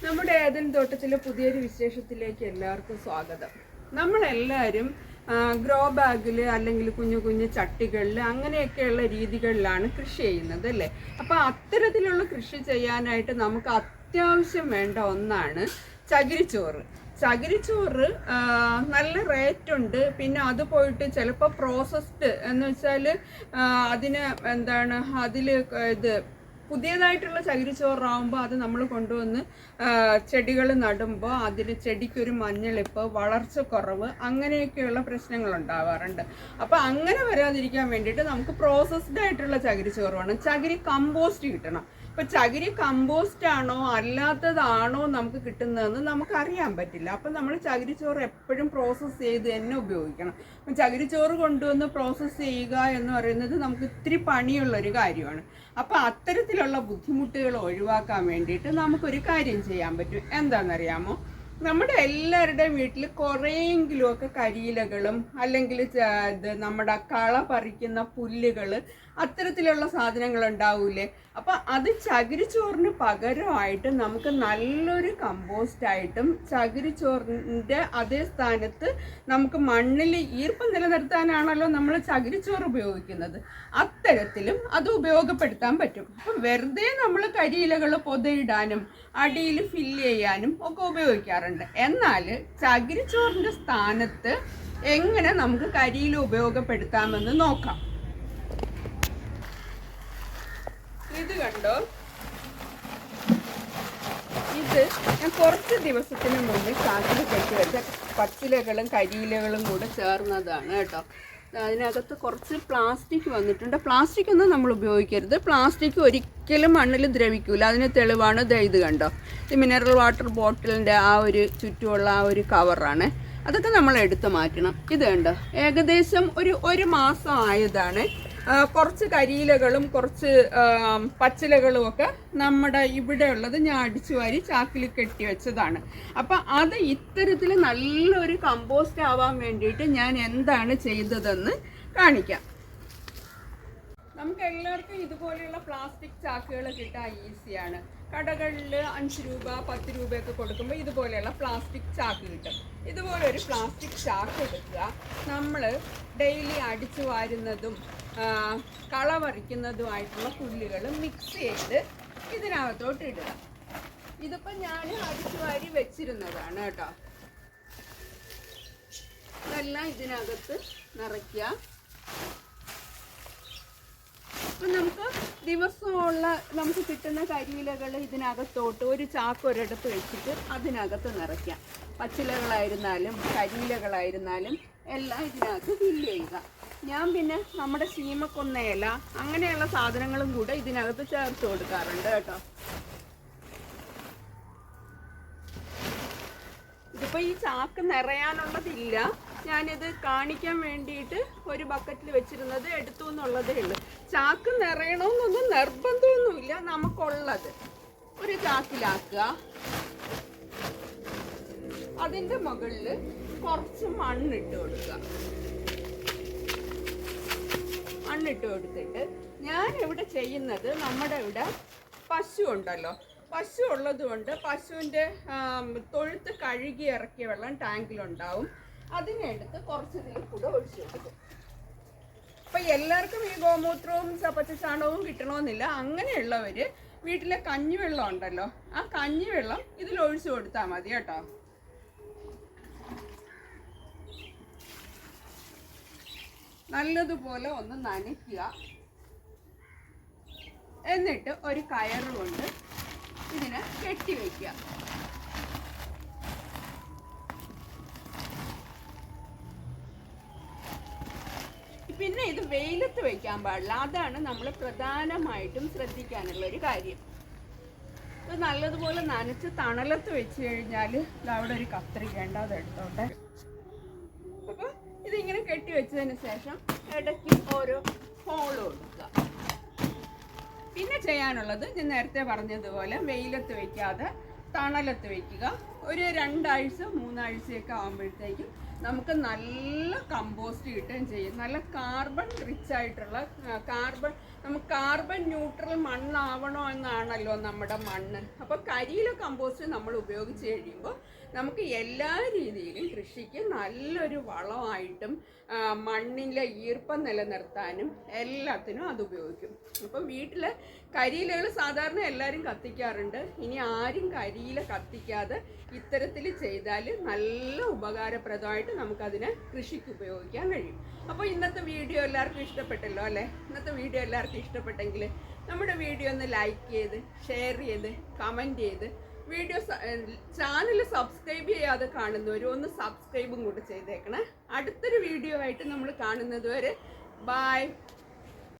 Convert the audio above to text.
നമ്മുടെ ഏദൻ തോട്ടത്തിലെ പുതിയൊരു വിശേഷത്തിലേക്ക് എല്ലാവർക്കും സ്വാഗതം. നമ്മളെല്ലാവരും ഗ്രോ ബാഗിൽ അല്ലെങ്കിൽ കുഞ്ഞു കുഞ്ഞു ചട്ടികളിൽ അങ്ങനെയൊക്കെയുള്ള രീതികളിലാണ് കൃഷി ചെയ്യുന്നത് അല്ലേ. അപ്പോൾ അത്തരത്തിലുള്ള കൃഷി ചെയ്യാനായിട്ട് നമുക്ക് അത്യാവശ്യം വേണ്ട ഒന്നാണ് ചകിരിച്ചോറ്. ചകിരിച്ചോറ് നല്ല റേറ്റ് ഉണ്ട്. പിന്നെ അത് പോയിട്ട് ചിലപ്പോൾ പ്രോസസ്ഡ് എന്ന് വെച്ചാൽ അതിന് എന്താണ് അതിൽ ഇത് പുതിയതായിട്ടുള്ള ചകിരിച്ചോറാകുമ്പോൾ അത് നമ്മൾ കൊണ്ടുവന്ന് ചെടികൾ നടുമ്പോൾ അതിന് ചെടിക്കൊരു മഞ്ഞളിപ്പ്, വളർച്ച കുറവ്, അങ്ങനെയൊക്കെയുള്ള പ്രശ്നങ്ങൾ ഉണ്ടാവാറുണ്ട്. അപ്പോൾ അങ്ങനെ വരാതിരിക്കാൻ വേണ്ടിയിട്ട് നമുക്ക് പ്രോസസ്ഡ് ആയിട്ടുള്ള ചകിരിച്ചോറ് വേണം. ചകിരി കമ്പോസ്റ്റ് കിട്ടണം. അപ്പോൾ ചകിരി കമ്പോസ്റ്റ് ആണോ അല്ലാത്തതാണോ നമുക്ക് കിട്ടുന്നതെന്ന് നമുക്കറിയാൻ പറ്റില്ല. അപ്പം നമ്മൾ ചകിരിച്ചോറ് എപ്പോഴും പ്രോസസ്സ് ചെയ്ത് തന്നെ ഉപയോഗിക്കണം. അപ്പം ചകിരിച്ചോറ് കൊണ്ടുവന്ന് പ്രോസസ്സ് ചെയ്യുക എന്ന് പറയുന്നത് നമുക്ക് ഇത്തിരി പണിയുള്ളൊരു കാര്യമാണ്. അപ്പോൾ അത്തരത്തിലുള്ള ബുദ്ധിമുട്ടുകൾ ഒഴിവാക്കാൻ വേണ്ടിയിട്ട് നമുക്കൊരു കാര്യം ചെയ്യാൻ പറ്റും. എന്താണെന്നറിയാമോ? നമ്മുടെ എല്ലാവരുടെയും വീട്ടിൽ കുറേയെങ്കിലുമൊക്കെ കരിയിലകളും അല്ലെങ്കിൽ നമ്മുടെ കള പറിക്കുന്ന പുല്ലുകൾ അത്തരത്തിലുള്ള സാധനങ്ങൾ ഉണ്ടാവൂലേ. അപ്പം അത് ചകിരിച്ചോറിന് പകരമായിട്ട് നമുക്ക് നല്ലൊരു കമ്പോസ്റ്റായിട്ടും ചകിരിച്ചോറിൻ്റെ അതേ സ്ഥാനത്ത് നമുക്ക് മണ്ണിൽ ഈർപ്പം നിലനിർത്താനാണല്ലോ നമ്മൾ ചകിരിച്ചോറ് ഉപയോഗിക്കുന്നത്. അത്തരത്തിലും അത് ഉപയോഗപ്പെടുത്താൻ പറ്റും. അപ്പം വെറുതെ നമ്മൾ കരിയിലകൾ പൊതയിടാനും അടിയിൽ ഫില്ല് ചെയ്യാനും ഒക്കെ ഉപയോഗിക്കാറുണ്ട്. എന്നാൽ ചകിരിച്ചോറിൻ്റെ സ്ഥാനത്ത് എങ്ങനെ നമുക്ക് കരിയില ഉപയോഗപ്പെടുത്താമെന്ന് നോക്കാം. ഇത് കണ്ടോ, ഇത് ഞാൻ കുറച്ച് ദിവസത്തിന് മുന്നേ ചാക്കിൽ കെട്ടി വെച്ച പച്ചിലകളും കരിയിലകളും കൂടെ ചേർന്നതാണ് കേട്ടോ. അതിനകത്ത് കുറച്ച് പ്ലാസ്റ്റിക് വന്നിട്ടുണ്ട്. പ്ലാസ്റ്റിക് ഒന്നും നമ്മൾ ഉപയോഗിക്കരുത്. പ്ലാസ്റ്റിക് ഒരിക്കലും മണ്ണിൽ ദ്രവിക്കില്ല. അതിന് തെളിവാണ് ഇത് കണ്ടോ. ഇത് മിനറൽ വാട്ടർ ബോട്ടിലിൻ്റെ ആ ഒരു ചുറ്റുമുള്ള ആ ഒരു കവറാണ്. അതൊക്കെ നമ്മൾ എടുത്ത് മാറ്റണം. ഇത് കണ്ടോ, ഏകദേശം ഒരു മാസം ആയതാണ്. കുറച്ച് കരിയിലകളും കുറച്ച് പച്ചിലകളും ഒക്കെ നമ്മുടെ ഇവിടെ ഉള്ളത് ഞാൻ അടിച്ചു വാരി ചാക്കിൽ കെട്ടി വെച്ചതാണ്. അപ്പം അത് ഇത്തരത്തിൽ നല്ലൊരു കമ്പോസ്റ്റ് ആവാൻ വേണ്ടിയിട്ട് ഞാൻ എന്താണ് ചെയ്തതെന്ന് കാണിക്കാം. നമുക്ക് എല്ലാവർക്കും ഇതുപോലെയുള്ള പ്ലാസ്റ്റിക് ചാക്കുകൾ കിട്ടാൻ ഈസിയാണ്. കടകളിൽ 5 രൂപ 10 രൂപയൊക്കെ കൊടുക്കുമ്പോൾ ഇതുപോലെയുള്ള പ്ലാസ്റ്റിക് ചാക്ക് കിട്ടും. ഇതുപോലെ ഒരു പ്ലാസ്റ്റിക് ചാക്ക് എടുക്കുക. നമ്മൾ ഡെയിലി അടിച്ചു വാരുന്നതും കള പറിക്കുന്നതുമായിട്ടുള്ള പുല്ലുകൾ മിക്സ് ചെയ്ത് ഇതിനകത്തോട്ട് ഇടുക. ഇതിപ്പോൾ ഞാൻ അടിച്ചു വാരി വെച്ചിരുന്നതാണ് കേട്ടോ. ഇതെല്ലാം ഇതിനകത്ത് നിറയ്ക്കുക. അപ്പം നമുക്ക് ദിവസമുള്ള നമുക്ക് കിട്ടുന്ന കരിയിലകൾ ഇതിനകത്തോട്ട് ഒരു ചാക്ക് ഒരിടത്ത് വെച്ചിട്ട് അതിനകത്ത് നിറയ്ക്കാം. പച്ചിലകളായിരുന്നാലും കരിയിലകളായിരുന്നാലും എല്ലാം ഇതിനകത്ത് ഫില്ല് ചെയ്യുക. ഞാൻ പിന്നെ നമ്മുടെ ശീമക്കൊന്നയില അങ്ങനെയുള്ള സാധനങ്ങളും കൂടെ ഇതിനകത്ത് ചേർത്ത് കൊടുക്കാറുണ്ട് കേട്ടോ. ഇതിപ്പോൾ ഈ ചാക്ക് നിറയാനുള്ളതില്ല. ഞാനിത് കാണിക്കാൻ വേണ്ടിയിട്ട് ഒരു ബക്കറ്റിൽ വെച്ചിരുന്നത് എടുത്തു എന്നുള്ളതേ ഉള്ളൂ. ചാക്ക് നിറയണമെന്നൊന്നും നിർബന്ധമൊന്നുമില്ല. നമുക്കുള്ളത് ഒരു ചാക്കിലാക്കുക. അതിൻ്റെ മുകളിൽ കുറച്ച് മണ്ണിട്ട് കൊടുക്കുക. മണ്ണിട്ട് കൊടുത്തിട്ട് ഞാൻ ഇവിടെ ചെയ്യുന്നത്, നമ്മുടെ ഇവിടെ പശു ഉണ്ടല്ലോ, പശു ഉള്ളത് കൊണ്ട് പശുവിൻ്റെ തൊഴുത്ത് കഴുകി ഇറക്കിയ വെള്ളം ടാങ്കിലുണ്ടാവും. അതിനെടുത്ത് കുറച്ച് ഇതിൽ കൂടെ ഒഴിച്ചു കൊടുക്കും. അപ്പം എല്ലാവർക്കും ഈ ഗോമൂത്രവും പച്ചച്ചാണകവും കിട്ടണമെന്നില്ല. അങ്ങനെയുള്ളവർ വീട്ടിലെ കഞ്ഞിവെള്ളം ഉണ്ടല്ലോ, ആ കഞ്ഞിവെള്ളം ഇതിൽ ഒഴിച്ചു കൊടുത്താൽ മതി കേട്ടോ. നല്ലതുപോലെ ഒന്ന് നനയ്ക്കുക. എന്നിട്ട് ഒരു കയറ് കൊണ്ട് ഇതിനെ കെട്ടി വയ്ക്കുക. പിന്നെ ഇത് വെയിലത്ത് വെക്കാൻ പാടില്ല. അതാണ് നമ്മൾ പ്രധാനമായിട്ടും ശ്രദ്ധിക്കാനുള്ള ഒരു കാര്യം. ഇത് നല്ലതുപോലെ നനച്ച് തണലത്ത് വെച്ച് കഴിഞ്ഞാൽ അവിടെ ഒരു കത്രികേണ്ട, അത് എടുത്തോട്ടെ. അപ്പോൾ ഇതിങ്ങനെ കെട്ടി വെച്ചതിന് ശേഷം ഇടയ്ക്ക് ഓരോ ഹോൾ കൊടുക്കുക. പിന്നെ ചെയ്യാനുള്ളത് ഞാൻ നേരത്തെ പറഞ്ഞതുപോലെ വെയിലത്ത് വയ്ക്കാതെ തണലത്ത് വയ്ക്കുക. ഒരു 2 ആഴ്ച 3 ആഴ്ചയൊക്കെ ആകുമ്പോഴത്തേക്കും നമുക്ക് നല്ല കമ്പോസ്റ്റ് കിട്ടുകയും ചെയ്യും. നല്ല കാർബൺ റിച്ച് ആയിട്ടുള്ള നമുക്ക് കാർബൺ ന്യൂട്രൽ മണ്ണാവണോ എന്നാണല്ലോ നമ്മുടെ മണ്ണ്. അപ്പോൾ കരിയില കമ്പോസ്റ്റ് നമ്മൾ ഉപയോഗിച്ച് കഴിയുമ്പോൾ നമുക്ക് എല്ലാ രീതിയിലും കൃഷിക്ക് നല്ലൊരു വളമായിട്ടും മണ്ണിലെ ഈർപ്പം നിലനിർത്താനും എല്ലാത്തിനും അത് ഉപയോഗിക്കും. അപ്പം വീട്ടിൽ കരിയിലകൾ സാധാരണ എല്ലാവരും കത്തിക്കാറുണ്ട്. ഇനി ആരും കരിയില കത്തിക്കാതെ ഇത്തരത്തിൽ ചെയ്താൽ നല്ല ഉപകാരപ്രദമായിട്ട് നമുക്കതിനെ കൃഷിക്ക് ഉപയോഗിക്കാൻ കഴിയും. അപ്പോൾ ഇന്നത്തെ വീഡിയോ എല്ലാവർക്കും ഇഷ്ടപ്പെട്ടല്ലോ അല്ലേ? ഇന്നത്തെ വീഡിയോ എല്ലാവർക്കും ഇഷ്ടപ്പെട്ടെങ്കിൽ നമ്മുടെ വീഡിയോ ഒന്ന് ലൈക്ക് ചെയ്ത് ഷെയർ ചെയ്ത് കമൻറ്റ് ചെയ്ത് ചാനൽ സബ്സ്ക്രൈബ് ചെയ്യാതെ കാണുന്നവർ ഒന്ന് സബ്സ്ക്രൈബും കൂടെ ചെയ്തേക്കണേ. അടുത്തൊരു വീഡിയോ ആയിട്ട് നമ്മൾ കാണുന്നത് വരെ ബൈ.